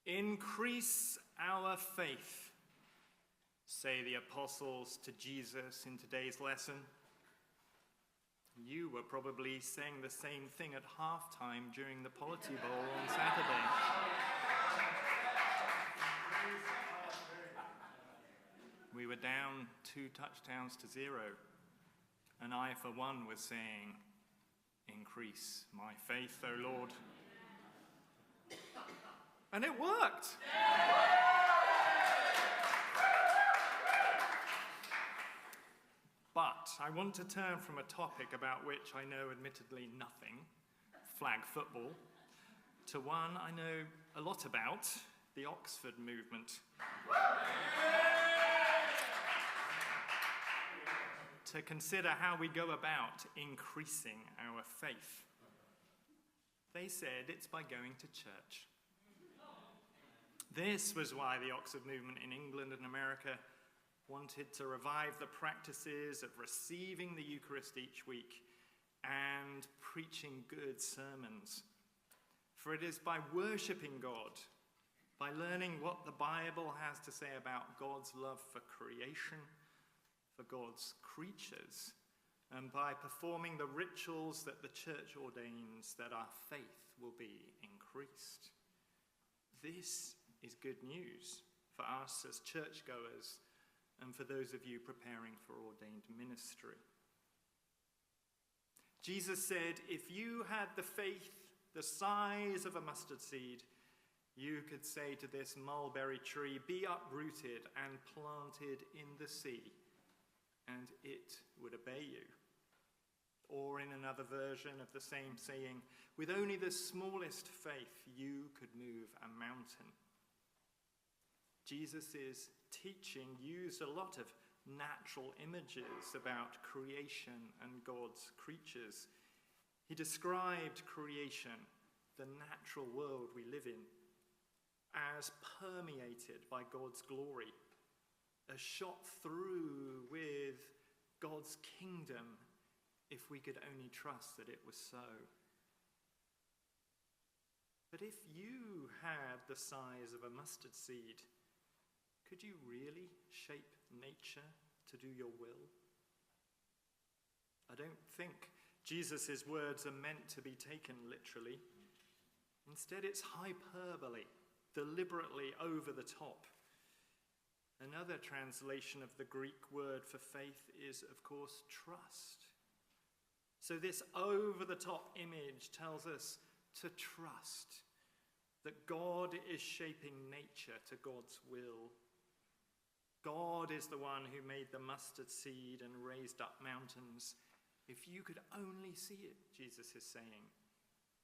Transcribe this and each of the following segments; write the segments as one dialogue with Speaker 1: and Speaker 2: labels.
Speaker 1: Increase our faith, say the apostles to Jesus in today's lesson. You were probably saying the same thing at halftime during the Polity Bowl on Saturday. We were down 2 touchdowns to 0, and I, for one, was saying, "Increase my faith, O Lord." And it worked. But I want to turn from a topic about which I know admittedly nothing, flag football, to one I know a lot about, the Oxford movement. To consider how we go about increasing our faith. They said it's by going to church. This was why the Oxford movement in England and America wanted to revive the practices of receiving the Eucharist each week and preaching good sermons. For it is by worshipping God, by learning what the Bible has to say about God's love for creation, for God's creatures, and by performing the rituals that the church ordains, that our faith will be increased. This is good news for us as churchgoers and for those of you preparing for ordained ministry. Jesus said, if you had the faith the size of a mustard seed, you could say to this mulberry tree, be uprooted and planted in the sea, and it would obey you. Or in another version of the same saying, with only the smallest faith, you could move a mountain. Jesus' teaching used a lot of natural images about creation and God's creatures. He described creation, the natural world we live in, as permeated by God's glory, as shot through with God's kingdom, if we could only trust that it was so. But if you had the size of a mustard seed, could you really shape nature to do your will? I don't think Jesus' words are meant to be taken literally. Instead, it's hyperbole, deliberately over the top. Another translation of the Greek word for faith is, of course, trust. So this over-the-top image tells us to trust that God is shaping nature to God's will. God is the one who made the mustard seed and raised up mountains. If you could only see it, Jesus is saying,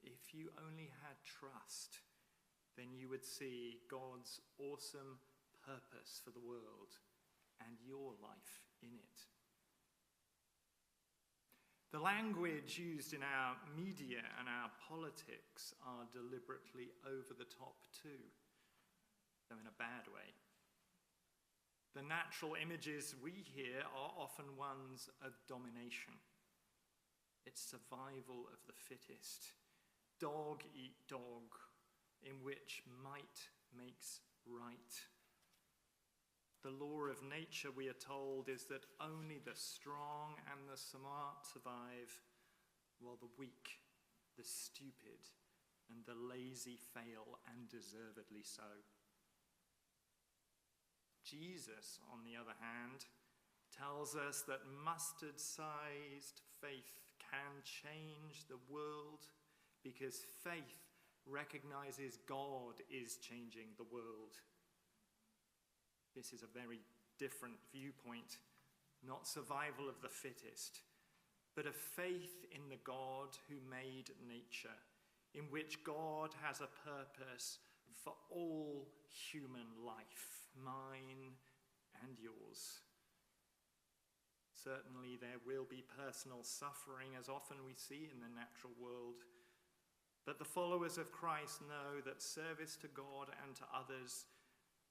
Speaker 1: if you only had trust, then you would see God's awesome purpose for the world and your life in it. The language used in our media and our politics are deliberately over the top too, though in a bad way. The natural images we hear are often ones of domination. It's survival of the fittest, dog eat dog, in which might makes right. The law of nature, we are told, is that only the strong and the smart survive, while the weak, the stupid, and the lazy fail, and deservedly so. Jesus, on the other hand, tells us that mustard-sized faith can change the world because faith recognizes God is changing the world. This is a very different viewpoint, not survival of the fittest, but a faith in the God who made nature, in which God has a purpose for all human life, mine and yours. Certainly there will be personal suffering, as often we see in the natural world, but the followers of Christ know that service to God and to others,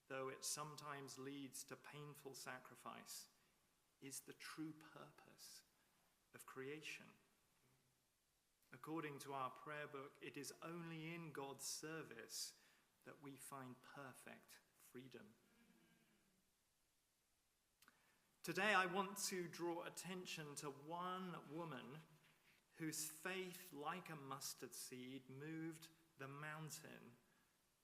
Speaker 1: though it sometimes leads to painful sacrifice, is the true purpose of creation. According to our prayer book, it is only in God's service that we find perfect freedom. Today I want to draw attention to one woman whose faith, like a mustard seed, moved the mountain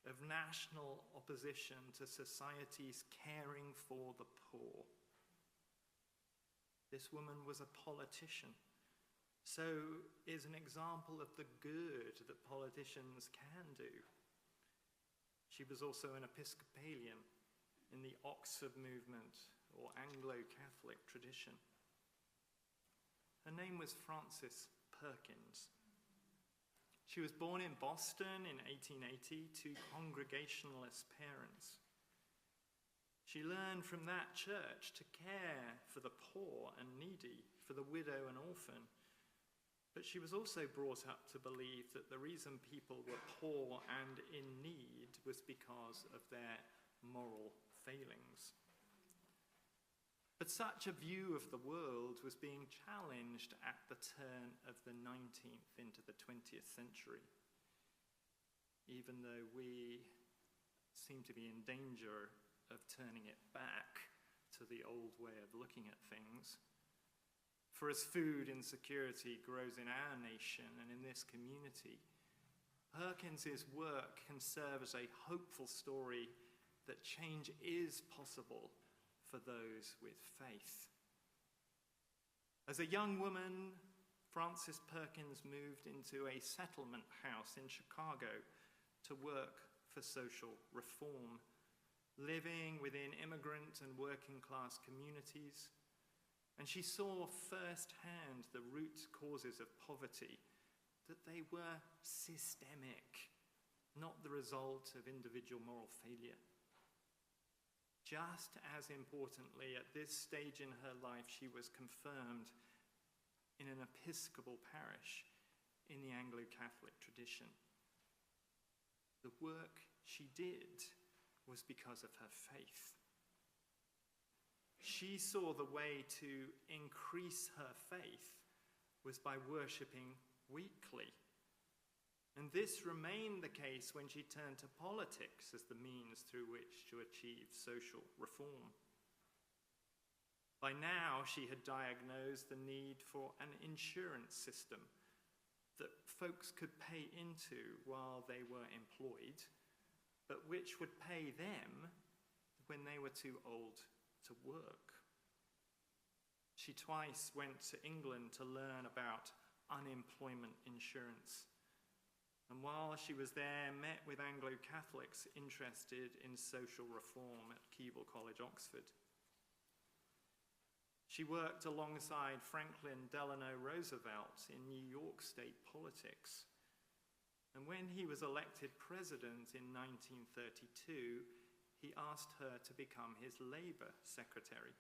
Speaker 1: of national opposition to society's caring for the poor. This woman was a politician, so is an example of the good that politicians can do. She was also an Episcopalian in the Oxford movement or Anglo-Catholic tradition. Her name was Frances Perkins. She was born in Boston in 1880 to Congregationalist parents. She learned from that church to care for the poor and needy, for the widow and orphan. But she was also brought up to believe that the reason people were poor and in need was because of their moral failings. But such a view of the world was being challenged at the turn of the 19th into the 20th century, even though we seem to be in danger of turning it back to the old way of looking at things. For as food insecurity grows in our nation and in this community, Perkins's work can serve as a hopeful story that change is possible for those with faith. As a young woman, Frances Perkins moved into a settlement house in Chicago to work for social reform, living within immigrant and working class communities. And she saw firsthand the root causes of poverty, that they were systemic, not the result of individual moral failure. Just as importantly, at this stage in her life, she was confirmed in an Episcopal parish in the Anglo-Catholic tradition. The work she did was because of her faith. She saw the way to increase her faith was by worshipping weekly. And this remained the case when she turned to politics as the means through which to achieve social reform. By now, she had diagnosed the need for an insurance system that folks could pay into while they were employed, but which would pay them when they were too old to work. She twice went to England to learn about unemployment insurance. And while she was there, met with Anglo-Catholics interested in social reform at Keble College, Oxford. She worked alongside Franklin Delano Roosevelt in New York state politics. And when he was elected president in 1932, he asked her to become his Labour secretary.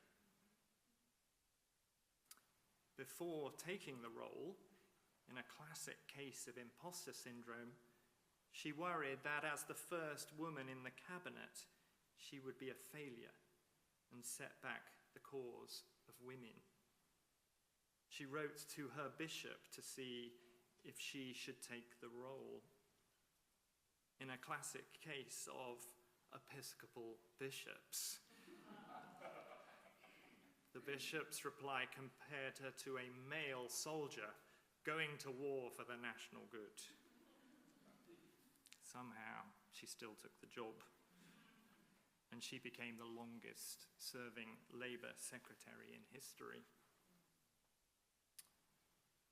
Speaker 1: Before taking the role, in a classic case of imposter syndrome, she worried that as the first woman in the cabinet, she would be a failure and set back the cause of women. She wrote to her bishop to see if she should take the role. In a classic case of Episcopal bishops, the bishop's reply compared her to a male soldier going to war for the national good. Somehow, she still took the job, and she became the longest serving Labour secretary in history.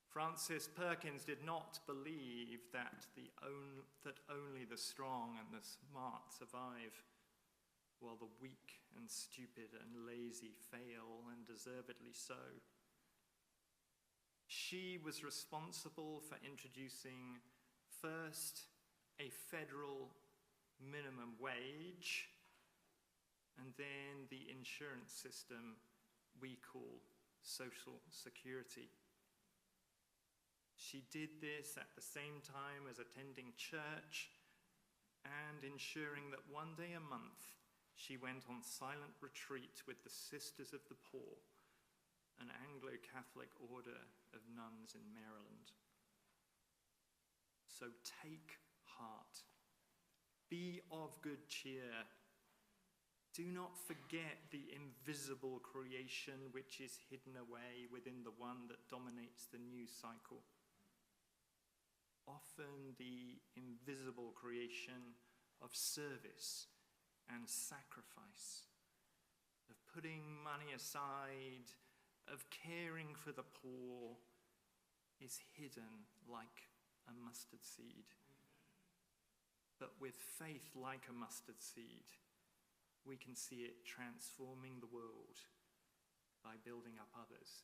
Speaker 1: Frances Perkins did not believe that only the strong and the smart survive, while the weak and stupid and lazy fail, and deservedly so. She was responsible for introducing first a federal minimum wage and then the insurance system we call Social Security. She did this at the same time as attending church and ensuring that one day a month she went on silent retreat with the Sisters of the Poor, an Anglo-Catholic order of nuns in Maryland. So take heart. Be of good cheer. Do not forget the invisible creation which is hidden away within the one that dominates the news cycle. Often the invisible creation of service and sacrifice, of putting money aside, of caring for the poor, is hidden like a mustard seed. But with faith like a mustard seed, we can see it transforming the world by building up others